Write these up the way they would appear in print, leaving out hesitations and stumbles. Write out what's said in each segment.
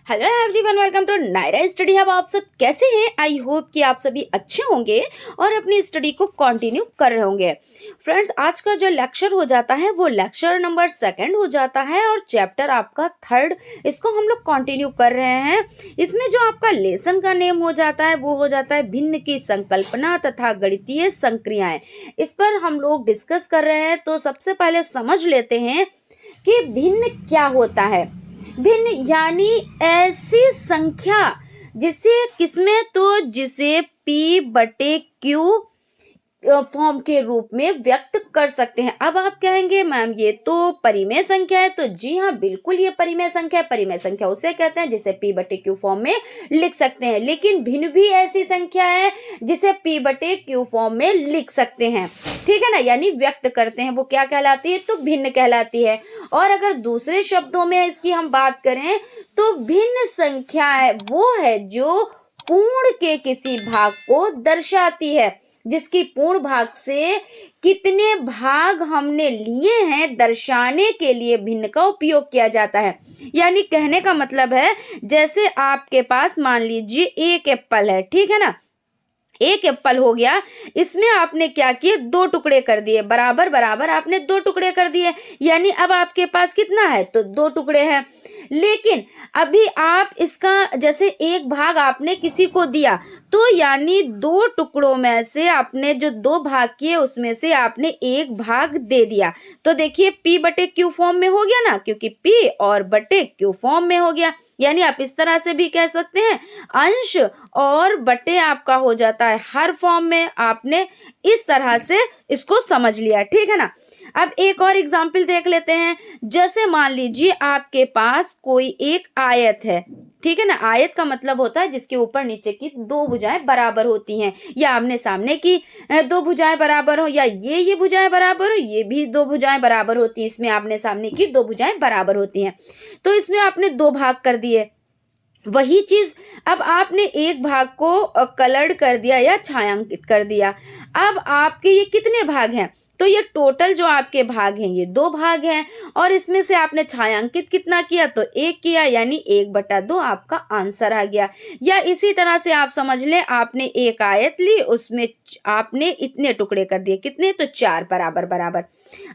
Hello everyone, welcome to Naira study hub. आप सब कैसे हैं? आई होप कि आप सभी अच्छे होंगे और अपनी स्टडी को कंटिन्यू कर रहे होंगे। फ्रेंड्स, आज का जो लेक्चर हो जाता है वो लेक्चर नंबर 2 हो जाता है और चैप्टर आपका 3 इसको हम लोग कंटिन्यू कर रहे हैं। इसमें जो आपका लेसन का नेम हो जाता है वो हो जाता है भिन्न की संकल्पना तथा गणितीय संक्रियाएं। इस पर हम लोग डिस्कस कर रहे हैं। तो सबसे पहले समझ लेते हैं कि भिन्न क्या होता है। भिन्न यानी ऐसी संख्या जिसे किसमें, तो जिसे P बटे Q फॉर्म के रूप में व्यक्त कर सकते हैं। अब आप कहेंगे मैम ये तो परिमेय संख्या है। तो जी हाँ, बिल्कुल ये परिमेय संख्या है। परिमेय संख्या उसे कहते हैं जिसे P बटे Q फॉर्म में लिख सकते हैं। लेकिन भिन्न भी ऐसी संख्या है जिसे P बटे Q फॉर्म में लिख सकते हैं, ठीक है ना, यानी व्यक्त करते हैं। वो क्या कहलाती है? तो भिन्न कहलाती है। और अगर दूसरे शब्दों में इसकी हम बात करें तो भिन्न संख्या है वो है जो पूर्ण के किसी भाग को दर्शाती है, जिसकी पूर्ण भाग से कितने भाग हमने लिए हैं दर्शाने के लिए भिन्न का उपयोग किया जाता है। यानी कहने का मतलब है, जैसे आपके पास मान लीजिए एक एप्पल है, ठीक है ना, एक एप्पल हो गया, इसमें आपने क्या किए, 2 टुकड़े कर दिए, बराबर बराबर आपने 2 टुकड़े कर दिए, यानी अब आपके पास कितना है, तो 2 टुकड़े हैं। लेकिन अभी आप इसका जैसे एक भाग आपने किसी को दिया, तो यानी 2 टुकड़ों में से आपने जो 2 भाग किए उसमें से आपने एक भाग दे दिया। तो देखिए P बटे Q फॉर्म में हो गया ना, क्योंकि P और बटे Q फॉर्म में हो गया। यानी आप इस तरह से भी कह सकते हैं, अंश और बटे आपका हो जाता है हर फॉर्म में। आपने इस तरह से इसको समझ लिया, ठीक है ना। अब एक और एग्जाम्पल देख लेते हैं। जैसे मान लीजिए आपके पास कोई एक आयत है, ठीक है ना। आयत का मतलब होता है जिसके ऊपर नीचे की 2 भुजाएं बराबर होती हैं, या आमने सामने की 2 भुजाएं बराबर हो, या ये भुजाएं बराबर हो, ये भी 2 भुजाएं बराबर होती है। इसमें आमने सामने की 2 भुजाएं बराबर होती हैं। तो इसमें आपने 2 भाग कर दिए। वही चीज अब आपने एक भाग को कलर्ड कर दिया या छायांकित कर दिया। अब आपके ये कितने भाग हैं, तो ये टोटल जो आपके भाग हैं ये 2 भाग हैं, और इसमें से आपने छायांकित कितना किया, तो 1 किया, यानी 1/2 आपका आंसर आ गया। या इसी तरह से आप समझ लें, आपने एक आयत ली, उसमें आपने इतने टुकड़े कर दिए, कितने, तो 4 बराबर बराबर।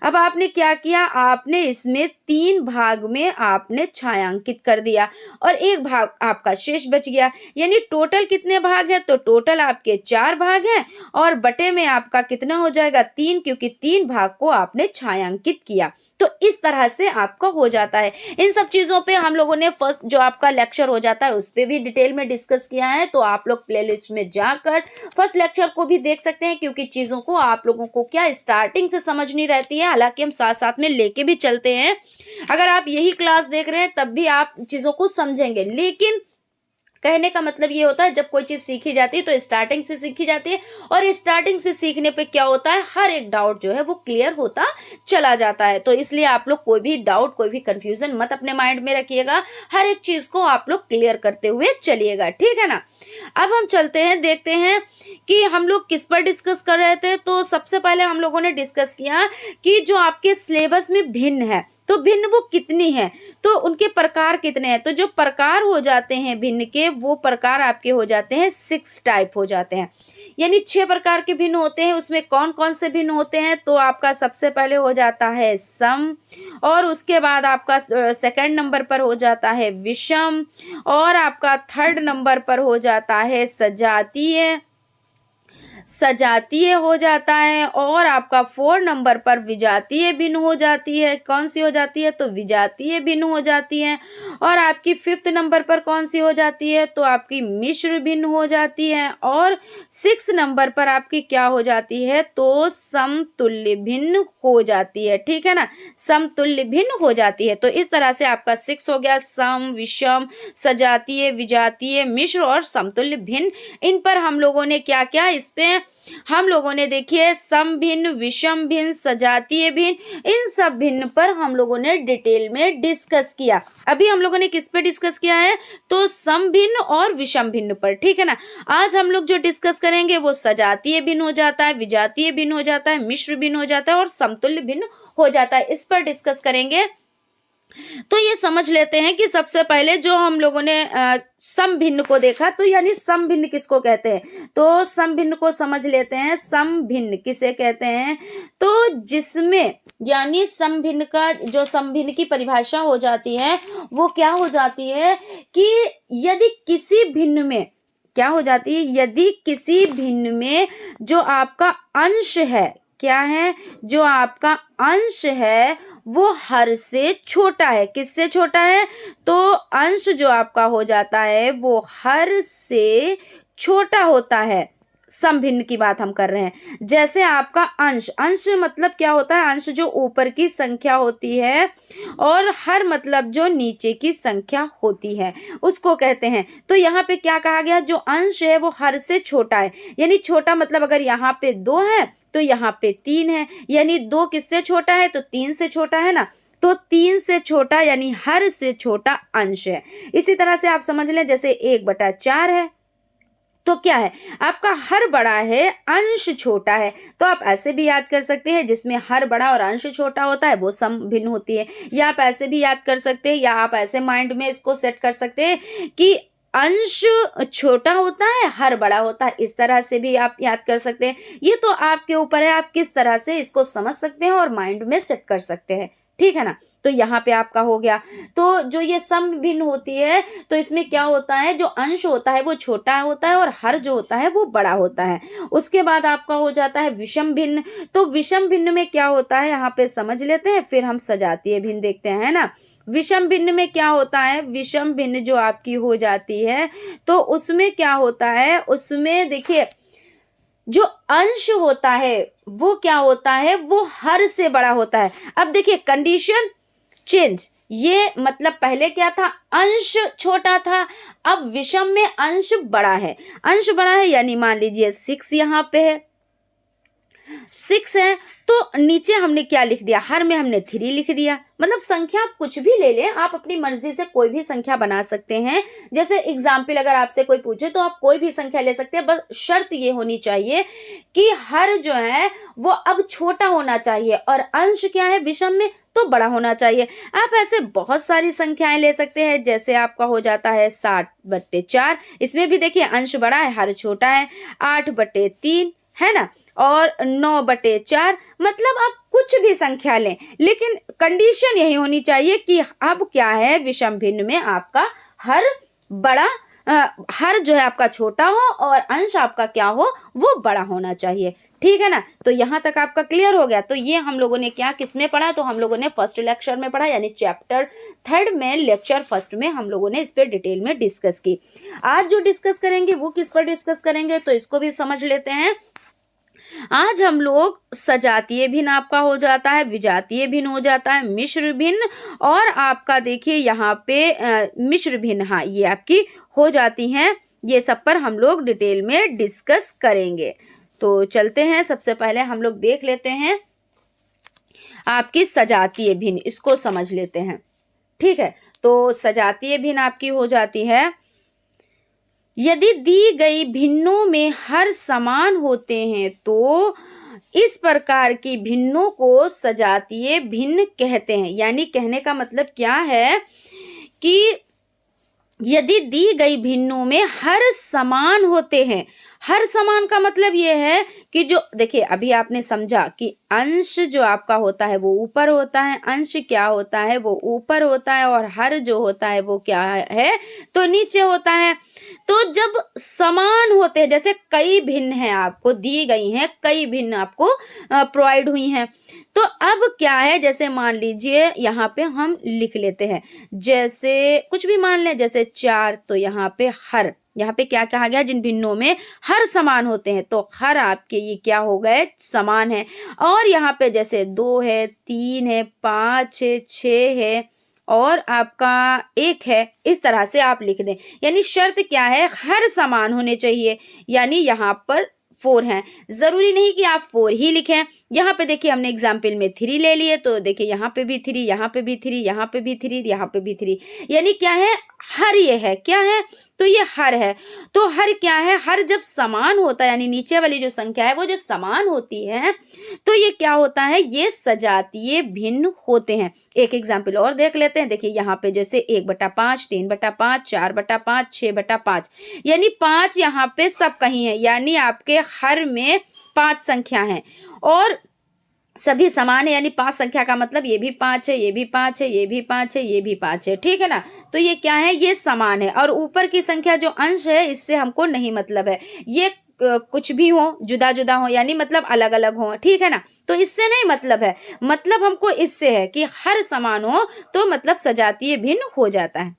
अब आपने क्या किया, आपने इसमें 3 भाग में आपने छायांकित कर दिया और एक भाग आपका शेष बच गया। यानी टोटल कितने भाग हैं, तो टोटल आपके 4 भाग हैं, और बटे में आपका कितना हो जाएगा, 3, क्योंकि 3 भाग को आपने छायांकित किया। तो इस तरह से आपका हो जाता है। इन सब चीजों पे हम लोगों ने फर्स्ट जो आपका लेक्चर हो जाता है उस पे भी डिटेल में डिस्कस किया है। तो आप लोग प्लेलिस्ट में जाकर फर्स्ट लेक्चर को भी देख सकते हैं, क्योंकि चीजों को आप लोगों को क्या स्टार्टिंग से समझनी रहती है। हालांकि हम साथ साथ में लेके भी चलते हैं। अगर आप यही क्लास देख रहे हैं तब भी आप चीजों को समझेंगे। लेकिन कहने का मतलब ये होता है, जब कोई चीज सीखी जाती है तो स्टार्टिंग से सीखी जाती है, और स्टार्टिंग से सीखने पे क्या होता है, हर एक डाउट जो है वो क्लियर होता चला जाता है। तो इसलिए आप लोग कोई भी डाउट, कोई भी कंफ्यूजन मत अपने माइंड में रखिएगा। हर एक चीज को आप लोग क्लियर करते हुए चलिएगा, ठीक है ना। अब हम चलते हैं, देखते हैं कि हम लोग किस पर डिस्कस कर रहे थे। तो सबसे पहले हम लोगों ने डिस्कस किया कि जो आपके सिलेबस में भिन्न है, तो भिन्न वो कितनी है, तो उनके प्रकार कितने हैं। तो जो प्रकार हो जाते हैं भिन्न के, वो प्रकार आपके हो जाते हैं 6 टाइप हो जाते हैं, यानी 6 प्रकार के भिन्न होते हैं। उसमें कौन कौन से भिन्न होते हैं, तो आपका सबसे पहले हो जाता है सम, और उसके बाद आपका सेकंड नंबर पर हो जाता है विषम, और आपका थर्ड नंबर पर हो जाता है सजातीय हो जाता है, और आपका 4 नंबर पर विजातीय भिन्न हो जाती है। कौन सी हो जाती है, तो विजातीय भिन्न हो जाती है। और आपकी 5th नंबर पर कौन सी हो जाती है, तो आपकी मिश्र भिन्न हो जाती है। और 6 नंबर पर आपकी क्या हो जाती है, तो समतुल्य भिन्न हो जाती है, ठीक है ना, समतुल्य भिन्न हो जाती है। तो इस तरह से आपका 6 हो गया, सम, विषम, सजातीय, विजातीय, मिश्र और समतुल्य भिन्न। इन पर हम लोगों ने क्या क्या, इस पे हम लोगों ने देखिए सम भिन्न, विषम भिन्न, सजातीय भिन्न, इन सब भिन्न पर हम लोगों ने डिटेल में डिस्कस किया। अभी हम लोगों ने किस पे डिस्कस किया है, तो सम भिन्न और विषम भिन्न पर, ठीक है ना। आज हम लोग जो डिस्कस करेंगे वो सजातीय भिन्न हो जाता है, विजातीय भिन्न हो जाता है, मिश्र भिन्न हो जाता है और समतुल्य भिन्न हो जाता है। इस पर डिस्कस करेंगे। तो ये समझ लेते हैं कि सबसे पहले जो हम लोगों ने सम भिन्न को देखा, तो यानी सम भिन्न किसको कहते हैं, तो सम भिन्न को समझ लेते हैं। सम भिन्न किसे कहते हैं, तो जिसमें यानी सम भिन्न का जो सम भिन्न की परिभाषा हो जाती है वो क्या हो जाती है कि यदि किसी भिन्न में क्या हो जाती है, यदि किसी भिन्न में जो आपका अंश है, क्या है, जो आपका अंश है वो हर से छोटा है। किससे छोटा है, तो अंश जो आपका हो जाता है वो हर से छोटा होता है। समभिन्न की बात हम कर रहे हैं। जैसे आपका अंश, अंश मतलब क्या होता है, अंश जो ऊपर की संख्या होती है और हर मतलब जो नीचे की संख्या होती है उसको कहते हैं। तो यहाँ पे क्या कहा गया, जो अंश है वो हर से छोटा है। यानी छोटा मतलब अगर यहाँ पे 2 है तो यहाँ पे 3 है, यानी 2 किससे छोटा है, तो 3 से छोटा है ना। तो 3 से छोटा यानी हर से छोटा अंश है। इसी तरह से आप समझ लें जैसे 1/4 है, तो क्या है, आपका हर बड़ा है, अंश छोटा है। तो आप ऐसे भी याद कर सकते हैं, जिसमें हर बड़ा और अंश छोटा होता है वो सम भिन्न होती है। या आप ऐसे भी याद कर सकते हैं, या आप ऐसे माइंड में इसको सेट कर सकते हैं कि अंश छोटा होता है, हर बड़ा होता है। इस तरह से भी आप याद कर सकते हैं। ये तो आपके ऊपर है, आप किस तरह से इसको समझ सकते हैं और माइंड में सेट कर सकते हैं, ठीक है ना। तो यहाँ पे आपका हो गया। तो जो ये सम भिन्न होती है तो इसमें क्या होता है, जो अंश होता है वो छोटा होता है और हर जो होता है वो बड़ा होता है। उसके बाद आपका हो जाता है विषम भिन्न। तो विषम भिन्न में क्या होता है, यहाँ पे समझ लेते हैं, फिर हम सजातीय भिन्न देखते हैं, है ना। विषम भिन्न में क्या होता है, विषम भिन्न जो आपकी हो जाती है तो उसमें क्या होता है, उसमें देखिए जो अंश होता है वो क्या होता है, वो हर से बड़ा होता है। अब देखिए कंडीशन चेंज, ये मतलब पहले क्या था, अंश छोटा था, अब विषम में अंश बड़ा है। अंश बड़ा है यानी मान लीजिए 6 यहाँ पे है, 6 है, तो नीचे हमने क्या लिख दिया, हर में हमने 3 लिख दिया। मतलब संख्या आप कुछ भी ले लें, आप अपनी मर्जी से कोई भी संख्या बना सकते हैं। जैसे एग्जाम्पल अगर आपसे कोई पूछे तो आप कोई भी संख्या ले सकते हैं, बस शर्त ये होनी चाहिए कि हर जो है वो अब छोटा होना चाहिए और अंश क्या है विषम में तो बड़ा होना चाहिए। आप ऐसे बहुत सारी संख्याएं ले सकते हैं, जैसे आपका हो जाता है 60/4, इसमें भी देखिए अंश बड़ा है हर छोटा है, 8/3 है ना, और 9/4। मतलब आप कुछ भी संख्या लें, लेकिन कंडीशन यही होनी चाहिए कि अब क्या है, विषम भिन्न में आपका हर बड़ा हर जो है आपका छोटा हो और अंश आपका क्या हो, वो बड़ा होना चाहिए, ठीक है ना। तो यहाँ तक आपका क्लियर हो गया। तो ये हम लोगों ने क्या किसमें पढ़ा, तो हम लोगों ने फर्स्ट लेक्चर में पढ़ा, यानी चैप्टर 3 में लेक्चर 1 में हम लोगों ने इस पर डिटेल में डिस्कस की। आज जो डिस्कस करेंगे वो किस पर डिस्कस करेंगे, तो इसको भी समझ लेते हैं। आज हम लोग सजातीय भिन्न आपका हो जाता है, विजातीय भिन्न हो जाता है, मिश्र भिन्न, और आपका देखिए यहाँ पे मिश्र भिन्न, हाँ ये आपकी हो जाती हैं। ये सब पर हम लोग डिटेल में डिस्कस करेंगे। तो चलते हैं, सबसे पहले हम लोग देख लेते हैं आपकी सजातीय भिन्न, इसको समझ लेते हैं, ठीक है। तो सजातीय भिन्न आपकी हो जाती है, यदि दी गई भिन्नों में हर समान होते हैं तो इस प्रकार की भिन्नों को सजातीय भिन्न कहते हैं। यानी कहने का मतलब क्या है कि यदि दी गई भिन्नों में हर समान होते हैं, हर समान का मतलब ये है कि जो देखिए अभी आपने समझा कि अंश जो आपका होता है वो ऊपर होता है, अंश क्या होता है वो ऊपर होता है, और हर जो होता है वो क्या है तो नीचे होता है। तो जब समान होते हैं, जैसे कई भिन्न हैं आपको दी गई हैं, कई भिन्न आपको प्रोवाइड हुई हैं, तो अब क्या है, जैसे मान लीजिए यहाँ पे हम लिख लेते हैं, जैसे कुछ भी मान लें, जैसे 4, तो यहाँ पे हर, यहाँ पे क्या कहा गया, जिन भिन्नों में हर समान होते हैं, तो हर आपके ये क्या हो गए, समान है। और यहाँ पे जैसे 2 है, 3 है, 5 है, 6 है और आपका 1 है, इस तरह से आप लिख दें। यानी शर्त क्या है, हर समान होने चाहिए। यानी यहाँ पर 4 हैं, जरूरी नहीं कि आप 4 ही लिखें, यहाँ पे देखिए हमने एग्जाम्पल में 3 ले लिए, तो देखिए यहाँ पे भी 3, यहाँ पे भी 3, यहाँ पे भी 3, यहाँ पे भी 3, यानी क्या है, हर ये है, क्या है, तो ये हर है। तो हर क्या है, हर जब समान होता है, यानी नीचे वाली जो संख्या है वो जो समान होती है, तो ये क्या होता है, ये सजातीय भिन्न होते हैं। एक एग्जाम्पल और देख लेते हैं। देखिए यहाँ पे जैसे 1/5, 3/5, 4/5, 6/5, यानी 5 यहाँ पे सब कहीं है, यानी आपके हर में 5 संख्या है और सभी समान है, यानी 5 संख्या का मतलब ये भी 5 है, ये भी 5 है, ये भी 5 है, ये भी 5 है, ठीक है ना। तो ये क्या है, ये समान है। और ऊपर की संख्या जो अंश है इससे हमको नहीं मतलब है, ये कुछ भी हो, जुदा जुदा हो, यानी मतलब अलग अलग हो, ठीक है ना। तो इससे नहीं मतलब है, मतलब हमको इससे है कि हर समान हो तो मतलब सजातीय भिन्न हो जाता है।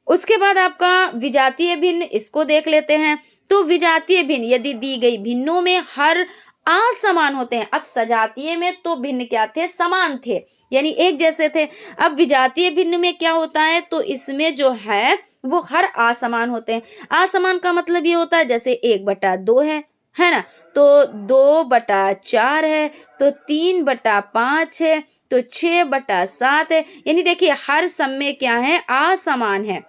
उसके बाद आपका विजातीय भिन्न, इसको देख लेते हैं। तो विजातीय भिन्न यदि दी गई भिन्नों में हर असमान होते हैं। अब सजातीय में तो भिन्न क्या थे, समान थे, यानी एक जैसे थे। अब विजातीय भिन्न में क्या होता है, तो इसमें जो है वो हर असमान होते हैं। असमान का मतलब ये होता है जैसे 1/2 है ना, तो 2/4 है, तो 3/5 है, तो 6/7 है, यानी देखिए हर सब में क्या है, असमान है।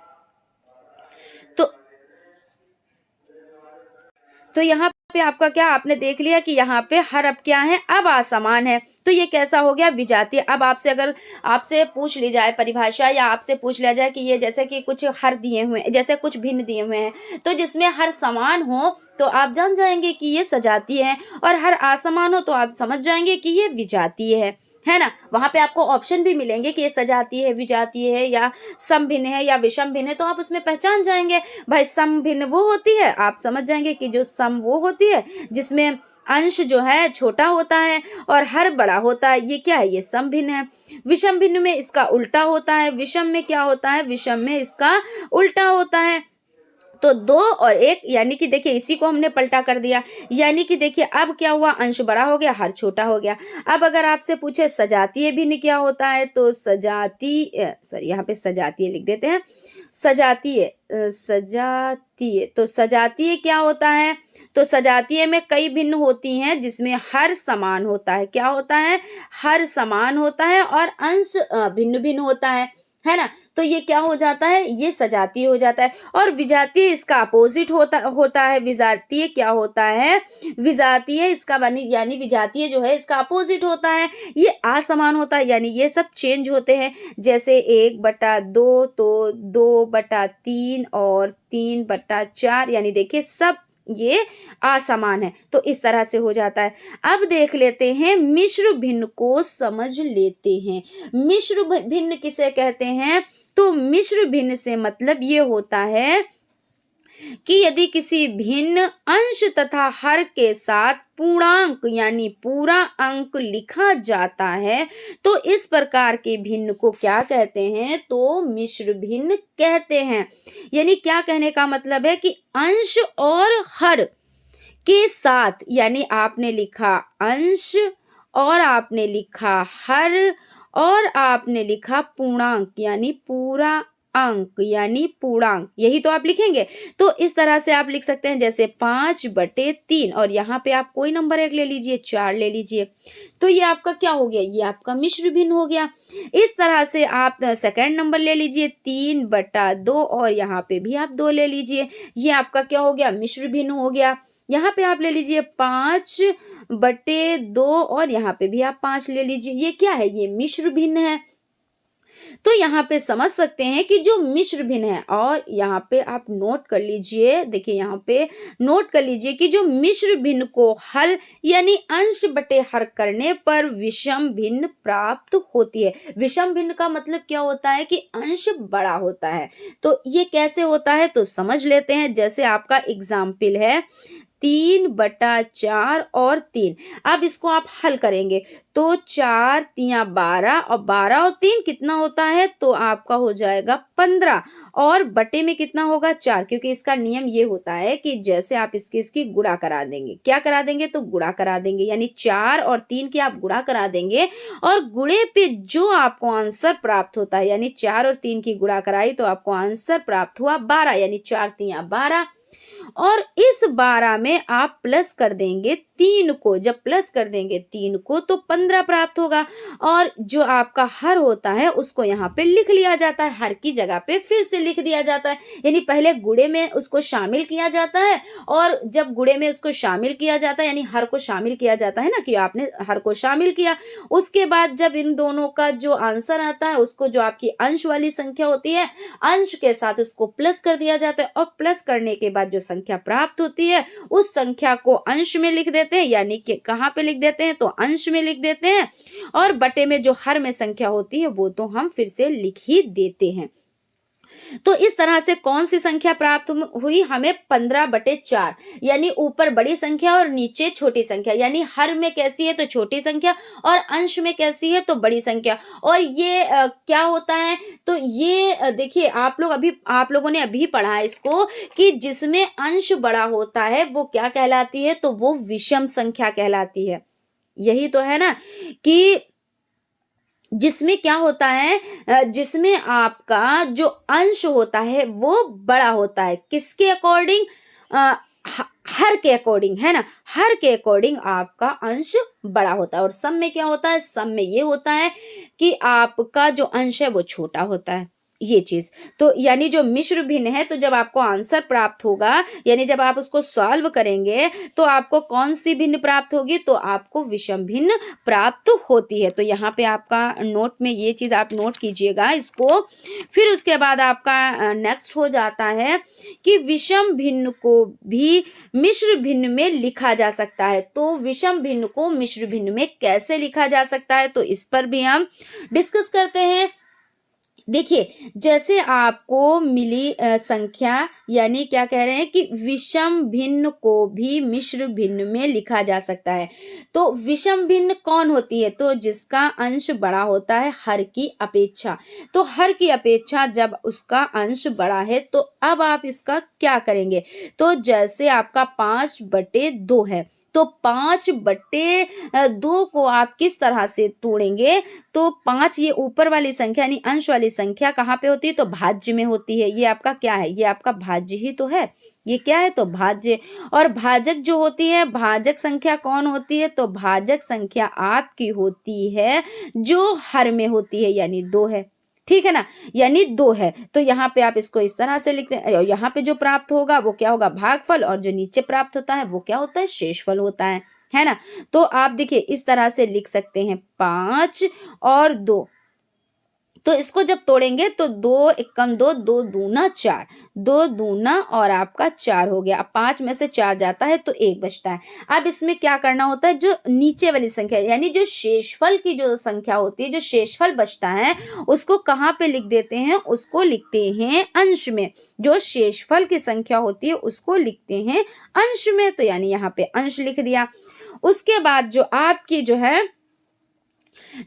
तो यहाँ पे आपका क्या, आपने देख लिया कि यहाँ पे हर अब क्या है, अब असमान है, तो ये कैसा हो गया, विजातीय। अब आपसे अगर आपसे पूछ ली जाए परिभाषा, या आपसे पूछ लिया जाए कि ये जैसे कि कुछ हर दिए हुए हैं, जैसे कुछ भिन्न दिए हुए हैं, तो जिसमें हर समान हो तो आप जान जाएंगे कि ये सजातीय है, और हर असमान हो तो आप समझ जाएंगे कि ये विजातीय है ना। वहां पे आपको ऑप्शन भी मिलेंगे कि ये सजातीय है, विजातीय है, या सम भिन्न है, या विषम भिन्न है, तो आप उसमें पहचान जाएंगे। भाई सम भिन्न वो होती है, आप समझ जाएंगे कि जो सम वो होती है जिसमें अंश जो है छोटा होता है और हर बड़ा होता है, ये क्या है, ये सम भिन्न है। विषम भिन्न में इसका उल्टा होता है, विषम में क्या होता है, विषम में इसका उल्टा होता है। तो 2 और 1, यानी कि देखिए इसी को हमने पलटा कर दिया, यानी कि देखिए अब क्या हुआ, अंश बड़ा हो गया, हर छोटा हो गया। अब अगर आपसे पूछे सजातीय भिन्न क्या होता है, तो यहाँ पे सजातीय लिख देते हैं, सजातीय तो सजातीय क्या होता है, तो सजातीय में कई भिन्न होती हैं जिसमें हर समान होता है, क्या होता है, हर समान होता है और अंश भिन्न भिन्न होता है ना। तो ये क्या हो जाता है, ये सजातीय हो जाता है। और विजातीय इसका अपोजिट होता है। विजातीय क्या होता है, विजातीय इसका यानी विजातीय जो है इसका अपोजिट होता है, ये असमान होता है, यानी ये सब चेंज होते हैं। जैसे 1/2 तो 2/3 और 3/4, यानी देखिए सब ये असमान है, तो इस तरह से हो जाता है। अब देख लेते हैं मिश्र भिन्न को समझ लेते हैं। मिश्र भिन्न किसे कहते हैं, तो मिश्र भिन्न से मतलब ये होता है कि यदि किसी भिन्न अंश तथा हर के साथ पूर्णांक यानी पूरा अंक लिखा जाता है, तो इस प्रकार के भिन्न को क्या कहते हैं, तो मिश्र भिन्न कहते हैं। यानी क्या कहने का मतलब है कि अंश और हर के साथ, यानी आपने लिखा अंश और आपने लिखा हर और आपने लिखा पूर्णांक यानी पूरा अंक यानी पूर्णांक, यही तो आप लिखेंगे। तो इस तरह से आप लिख सकते हैं, जैसे 5/3 और यहाँ पे आप कोई नंबर एक ले लीजिए, 4 ले लीजिए, तो ये आपका क्या हो गया, ये आपका मिश्र भिन्न हो गया। इस तरह से आप सेकंड नंबर ले लीजिए 3/2 और यहाँ पे भी आप 2 ले लीजिए, ये आपका क्या हो गया, मिश्र भिन्न हो गया। यहाँ पे आप ले लीजिए 5/2 और यहाँ पे भी आप 5 ले लीजिए, ये क्या है, ये मिश्र भिन्न है। तो यहाँ पे समझ सकते हैं कि जो मिश्र भिन्न है, और यहाँ पे आप नोट कर लीजिए, देखिए यहाँ पे नोट कर लीजिए कि जो मिश्र भिन्न को हल यानी अंश बटे हर करने पर विषम भिन्न प्राप्त होती है। विषम भिन्न का मतलब क्या होता है कि अंश बड़ा होता है। तो ये कैसे होता है, तो समझ लेते हैं। जैसे आपका एग्जाम्पल है 3/4 और 3। अब इसको आप हल करेंगे तो 4 3 12 और 12 और 3 कितना होता है, तो आपका हो जाएगा 15 और बटे में कितना होगा 4, क्योंकि इसका नियम ये होता है कि जैसे आप इसकी गुणा करा देंगे, क्या करा देंगे, तो गुणा करा देंगे, यानी 4 और 3 की आप गुणा करा देंगे और गुणे पे जो आपको आंसर प्राप्त होता है, यानी 4 और 3 की गुणा कराई तो आपको आंसर प्राप्त हुआ 12, यानी 4 3 12 और इस 12 में आप प्लस कर देंगे 3 को, जब प्लस कर देंगे 3 को तो 15 प्राप्त होगा। और जो आपका हर होता है उसको यहाँ पे लिख लिया जाता है, हर की जगह पे फिर से लिख दिया जाता है, यानी पहले गुणे में उसको शामिल किया जाता है, और जब गुणे में उसको शामिल किया जाता है यानी हर को शामिल किया जाता है ना, कि आपने हर को शामिल किया, उसके बाद जब इन दोनों का जो आंसर आता है उसको, जो आपकी अंश वाली संख्या होती है, अंश के साथ उसको प्लस कर दिया जाता है, और प्लस करने के बाद जो संख्या प्राप्त होती है उस संख्या को अंश में लिख देते हैं, यानी कि कहाँ पे लिख देते हैं, तो अंश में लिख देते हैं, और बटे में जो हर में संख्या होती है वो तो हम फिर से लिख ही देते हैं। तो इस तरह से कौन सी संख्या प्राप्त हुई हमें, 15/4, यानी ऊपर बड़ी संख्या और नीचे छोटी संख्या, यानी हर में कैसी है तो छोटी संख्या और अंश में कैसी है तो बड़ी संख्या। और ये क्या होता है, तो ये देखिए आप लोगों ने अभी पढ़ा है इसको, कि जिसमें अंश बड़ा होता है वो क्या कहलाती है, तो वो विषम संख्या कहलाती है। यही तो है ना, कि जिसमें क्या होता है, जिसमें आपका जो अंश होता है वो बड़ा होता है, किसके अकॉर्डिंग, हर के अकॉर्डिंग, है ना, हर के अकॉर्डिंग आपका अंश बड़ा होता है। और सम में क्या होता है, सम में ये होता है कि आपका जो अंश है वो छोटा होता है, ये चीज। तो यानी जो मिश्र भिन्न है, तो जब आपको आंसर प्राप्त होगा, यानी जब आप उसको सॉल्व करेंगे तो आपको कौन सी भिन्न प्राप्त होगी, तो आपको विषम भिन्न प्राप्त होती है। तो यहाँ पे आपका नोट में ये चीज आप नोट कीजिएगा इसको। फिर उसके बाद आपका नेक्स्ट हो जाता है कि विषम भिन्न को भी मिश्र भिन्न में लिखा जा सकता है। तो विषम भिन्न को मिश्र भिन्न में कैसे लिखा जा सकता है, तो इस पर भी हम डिस्कस करते हैं। देखिए, जैसे आपको मिली संख्या, यानी क्या कह रहे हैं कि विषम भिन्न को भी मिश्र भिन्न में लिखा जा सकता है। तो विषम भिन्न कौन होती है, तो जिसका अंश बड़ा होता है हर की अपेक्षा। तो हर की अपेक्षा जब उसका अंश बड़ा है, तो अब आप इसका क्या करेंगे, तो जैसे आपका 5/2 है, तो 5/2 को आप किस तरह से तोड़ेंगे, तो 5 ये ऊपर वाली संख्या यानी अंश वाली संख्या कहाँ पे होती है, तो भाज्य में होती है। ये आपका क्या है, ये आपका भाज्य ही तो है, ये क्या है, तो भाज्य। और भाजक जो होती है, भाजक संख्या कौन होती है, तो भाजक संख्या आपकी होती है जो हर में होती है, यानी 2 है, ठीक है ना, यानी 2 है। तो यहाँ पे आप इसको इस तरह से लिखते हैं, और यहाँ पे जो प्राप्त होगा वो क्या होगा, भागफल, और जो नीचे प्राप्त होता है वो क्या होता है, शेषफल होता है ना। तो आप देखिए इस तरह से लिख सकते हैं 5 और 2। तो इसको जब तोड़ेंगे तो 2 एकम 2, 2 दूना 4, 2 दूना और आपका 4 हो गया। अब 5 में से 4 जाता है तो 1 बचता है। अब इसमें क्या करना होता है, जो नीचे वाली संख्या यानी जो शेषफल की जो संख्या होती है, जो शेषफल बचता है उसको कहाँ पे लिख देते हैं, उसको लिखते हैं अंश में। जो शेषफल की संख्या होती है उसको लिखते हैं अंश में, तो यानी यहाँ पे अंश लिख दिया। उसके बाद जो आपकी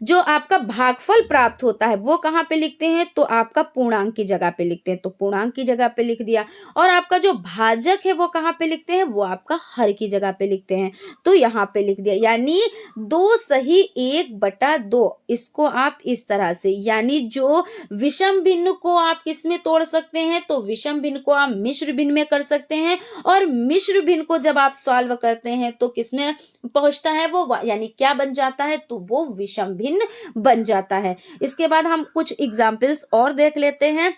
जो आपका भागफल प्राप्त होता है वो कहाँ पे लिखते हैं, तो आपका पूर्णांक की जगह पे लिखते हैं, तो पूर्णांक की जगह पे लिख दिया। और आपका जो भाजक है वो कहाँ पे लिखते हैं, वो आपका हर की जगह पे लिखते हैं, तो यहाँ पे लिख दिया। यानी 2 सही 1/2, इसको आप इस तरह से, यानी जो विषम भिन्न को आप किस में तोड़ सकते हैं, तो विषम भिन्न को आप मिश्र भिन्न में कर सकते हैं, और मिश्र भिन्न को जब आप सॉल्व करते हैं तो किस में पहुंचता है, वो यानी क्या बन जाता है, तो वो विषम भिन्न बन जाता है। इसके बाद हम कुछ एग्जाम्पल्स और देख लेते हैं।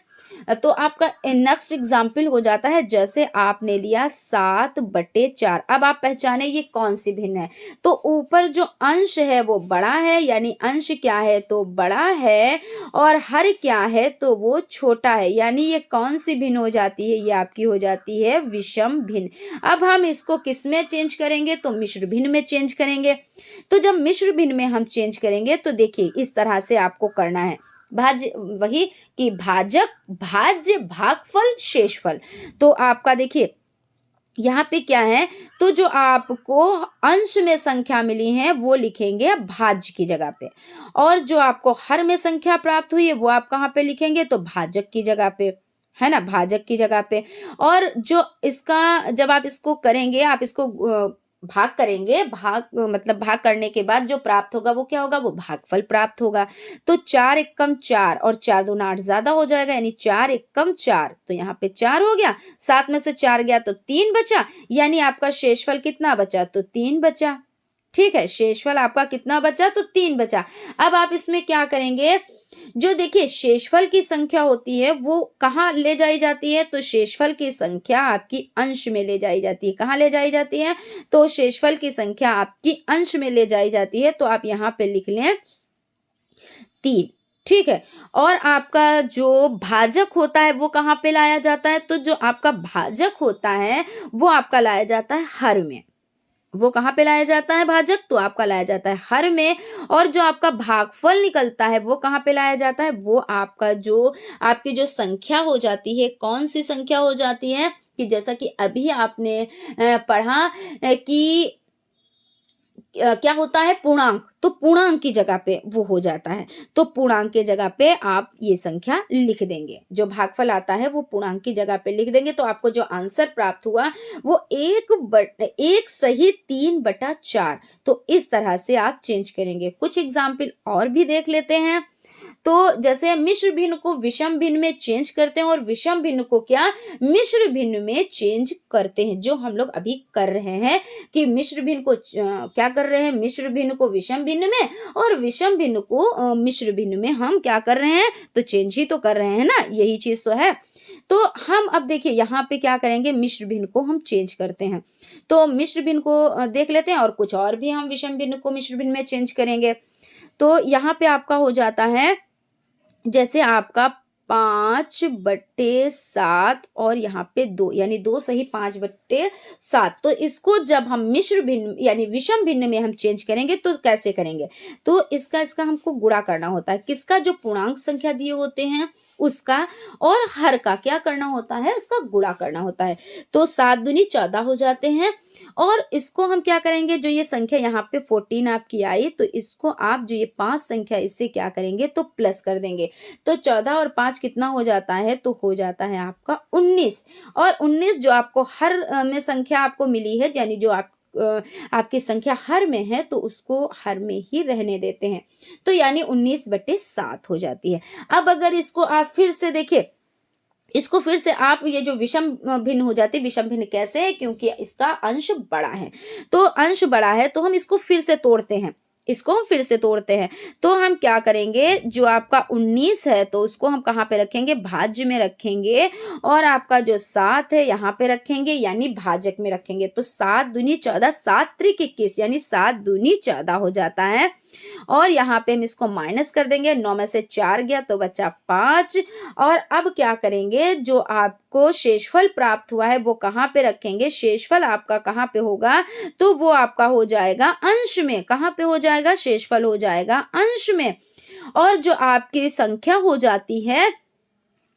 तो आपका नेक्स्ट एग्जाम्पल हो जाता है, जैसे आपने लिया 7/4। अब आप पहचाने ये कौन सी भिन्न है, तो ऊपर जो अंश है वो बड़ा है, यानी अंश क्या है, तो बड़ा है, और हर क्या है, तो वो छोटा है, यानी ये कौन सी भिन्न हो जाती है, ये आपकी हो जाती है विषम भिन्न। अब हम इसको किस में चेंज करेंगे, तो मिश्र भिन्न में चेंज करेंगे। तो जब मिश्र भिन्न में हम चेंज करेंगे तो देखिए इस तरह से आपको करना है, भाज्य वही कि भाजक, भाज्य, भागफल, शेषफल। तो आपका देखिए यहाँ पे क्या है, तो जो आपको अंश में संख्या मिली है वो लिखेंगे भाज्य की जगह पे, और जो आपको हर में संख्या प्राप्त हुई है वो आप कहाँ पे लिखेंगे, तो भाजक की जगह पे, है ना, भाजक की जगह पे। और जो इसका जब आप इसको करेंगे, आप इसको भाग करेंगे, भाग मतलब भाग करने के बाद जो प्राप्त होगा वो क्या होगा, वो भागफल प्राप्त होगा। तो 4 एकम 4 और 4 दूना 8 ज्यादा हो जाएगा, यानी 4 एकम 4। तो यहाँ पे 4 हो गया, 7 में से 4 गया तो 3 बचा, यानी आपका शेषफल कितना बचा, तो 3 बचा। ठीक है, शेषफल आपका कितना बचा, तो 3 बचा। अब आप इसमें क्या करेंगे, जो देखिए शेषफल की संख्या होती है वो कहाँ ले जाई जाती है, तो शेषफल की संख्या आपकी अंश में ले जाई जाती है। कहाँ ले जाई जाती है, तो शेषफल की संख्या आपकी अंश में ले जाई जाती है। तो आप यहाँ पे लिख लें 3। ठीक है, और आपका जो भाजक होता है वो कहाँ पे लाया जाता है, तो जो आपका भाजक होता है वो आपका लाया जाता है हर में। वो कहाँ पे लाया जाता है भाजक, तो आपका लाया जाता है हर में। और जो आपका भागफल निकलता है वो कहाँ पे लाया जाता है, वो आपका जो आपकी जो संख्या हो जाती है, कौन सी संख्या हो जाती है, कि जैसा कि अभी आपने पढ़ा कि क्या होता है, पूर्णांक। तो पूर्णांक की जगह पे वो हो जाता है। तो पूर्णांक की जगह पे आप ये संख्या लिख देंगे, जो भागफल आता है वो पूर्णांक की जगह पे लिख देंगे। तो आपको जो आंसर प्राप्त हुआ वो 1 सही 3/4। तो इस तरह से आप चेंज करेंगे। कुछ एग्जाम्पल और भी देख लेते हैं। तो जैसे मिश्र भिन्न को विषम भिन्न में चेंज करते हैं, और विषम भिन्न को क्या, मिश्र भिन्न में चेंज करते हैं, जो हम लोग अभी कर रहे हैं। कि मिश्र भिन्न को क्या कर रहे हैं, मिश्र भिन्न को विषम भिन्न में, और विषम भिन्न को मिश्र भिन्न में हम क्या कर रहे हैं, तो चेंज ही तो कर रहे हैं ना, यही चीज तो है। तो हम अब देखिए यहाँ पे क्या करेंगे, मिश्र भिन्न को हम चेंज करते हैं। तो मिश्र भिन्न को देख लेते हैं, और कुछ और भी हम विषम भिन्न को मिश्र भिन्न में चेंज करेंगे। तो यहाँ पे आपका हो जाता है, जैसे आपका 5/7 और यहाँ पे 2, यानी 2 सही 5/7। तो इसको जब हम मिश्र भिन्न यानी विषम भिन्न में हम चेंज करेंगे तो कैसे करेंगे, तो इसका हमको गुणा करना होता है। किसका, जो पूर्णांक संख्या दिए होते हैं उसका, और हर का क्या करना होता है, इसका गुणा करना होता है। तो 7 दूनी 14 हो जाते हैं। और इसको हम क्या करेंगे, जो ये संख्या यहाँ पे 14 आपकी आई, तो इसको आप जो ये 5 संख्या इससे क्या करेंगे, तो प्लस कर देंगे। तो 14 और 5 कितना हो जाता है, तो हो जाता है आपका 19। और 19 जो आपको हर में संख्या आपको मिली है, यानी जो आपकी संख्या हर में है, तो उसको हर में ही रहने देते हैं। तो यानी 19/7 हो जाती है। अब अगर इसको आप फिर से देखिए, इसको फिर से आप ये जो विषम भिन्न हो जाती है, विषम भिन्न कैसे है, क्योंकि इसका अंश बड़ा है। तो अंश बड़ा है तो हम इसको फिर से तोड़ते हैं, इसको हम फिर से तोड़ते हैं। तो हम क्या करेंगे, जो आपका 19 है तो उसको हम कहाँ पे रखेंगे, भाज्य में रखेंगे। और आपका जो 7 है यहाँ पे रखेंगे, यानी भाजक में रखेंगे। तो 7 दूनी 14, 7 त्रिक 21, यानी 7 दूनी 14 हो जाता है। और यहाँ पे हम इसको माइनस कर देंगे, 9 में से 4 गया तो बचा 5। और अब क्या करेंगे, जो आपको शेषफल प्राप्त हुआ है वो कहाँ पे रखेंगे, शेषफल आपका कहाँ पे होगा, तो वो आपका हो जाएगा अंश में। कहाँ पे हो जाएगा, शेषफल हो जाएगा अंश में। और जो आपकी संख्या हो जाती है,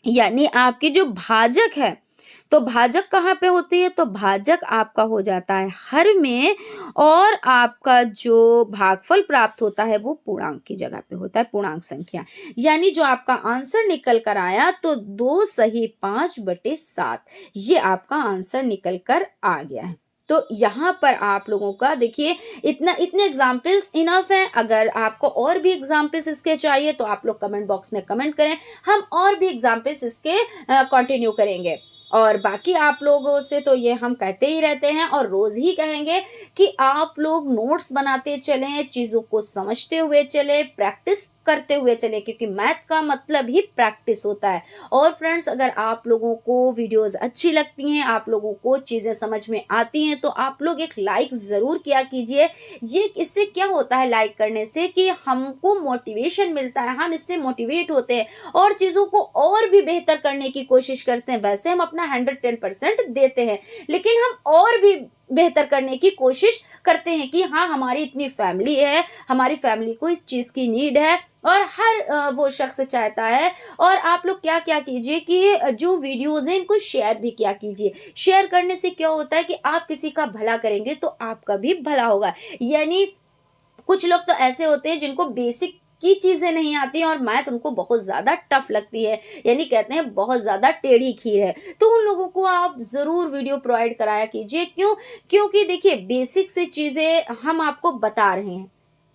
यानी आपकी जो भाजक है, तो भाजक कहाँ पे होती है, तो भाजक आपका हो जाता है हर में। और आपका जो भागफल प्राप्त होता है वो पूर्णांक की जगह पे होता है, पूर्णांक संख्या। यानी जो आपका आंसर निकल कर आया, तो 2 सही 5/7, ये आपका आंसर निकल कर आ गया है। तो यहाँ पर आप लोगों का देखिए, इतने एग्जाम्पल्स इनफ हैं। अगर आपको और भी एग्जाम्पल्स इसके चाहिए तो आप लोग कमेंट बॉक्स में कमेंट करें, हम और भी एग्जाम्पल्स इसके कंटिन्यू करेंगे। और बाकी आप लोगों से तो ये हम कहते ही रहते हैं, और रोज ही कहेंगे कि आप लोग नोट्स बनाते चलें, चीज़ों को समझते हुए चलें, प्रैक्टिस करते हुए चलें, क्योंकि मैथ का मतलब ही प्रैक्टिस होता है। और फ्रेंड्स, अगर आप लोगों को वीडियोस अच्छी लगती हैं, आप लोगों को चीज़ें समझ में आती हैं, तो आप लोग एक लाइक ज़रूर किया कीजिए। ये इससे क्या होता है, लाइक करने से कि हमको मोटिवेशन मिलता है, हम इससे मोटिवेट होते हैं और चीज़ों को और भी बेहतर करने की कोशिश करते हैं। वैसे हम अपना 110% देते हैं, लेकिन हम और भी बेहतर करने की कोशिश करते हैं कि हाँ, हमारी इतनी फैमिली है, हमारी फैमिली को इस चीज़ की नीड है, और हर वो शख्स चाहता है। और आप लोग क्या क्या कीजिए कि जो वीडियोज़ हैं इनको शेयर भी किया कीजिए। शेयर करने से क्या होता है कि आप किसी का भला करेंगे तो आपका भी भला होगा। यानी कुछ लोग तो ऐसे होते हैं जिनको बेसिक की चीज़ें नहीं आती हैं और मैथ उनको बहुत ज़्यादा टफ लगती है, यानी कहते हैं बहुत ज़्यादा टेढ़ी खीर है, तो उन लोगों को आप ज़रूर वीडियो प्रोवाइड कराया कीजिए। क्यों? क्योंकि देखिए बेसिक से चीज़ें हम आपको बता रहे हैं,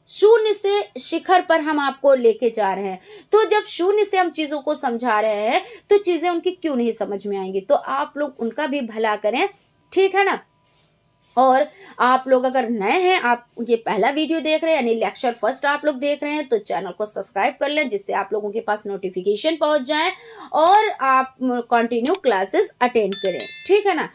शून्य से शिखर पर हम आपको लेके जा रहे हैं। तो जब शून्य से हम चीज़ों को समझा रहे हैं, तो चीज़ें उनकी क्यों नहीं समझ में आएँगी? तो आप लोग उनका भी भला करें, ठीक है ना? और आप लोग अगर नए हैं, आप ये पहला वीडियो देख रहे हैं यानी लेक्चर फर्स्ट आप लोग देख रहे हैं, तो चैनल को सब्सक्राइब कर लें जिससे आप लोगों के पास नोटिफिकेशन पहुंच जाए और आप कंटिन्यू क्लासेस अटेंड करें, ठीक है ना?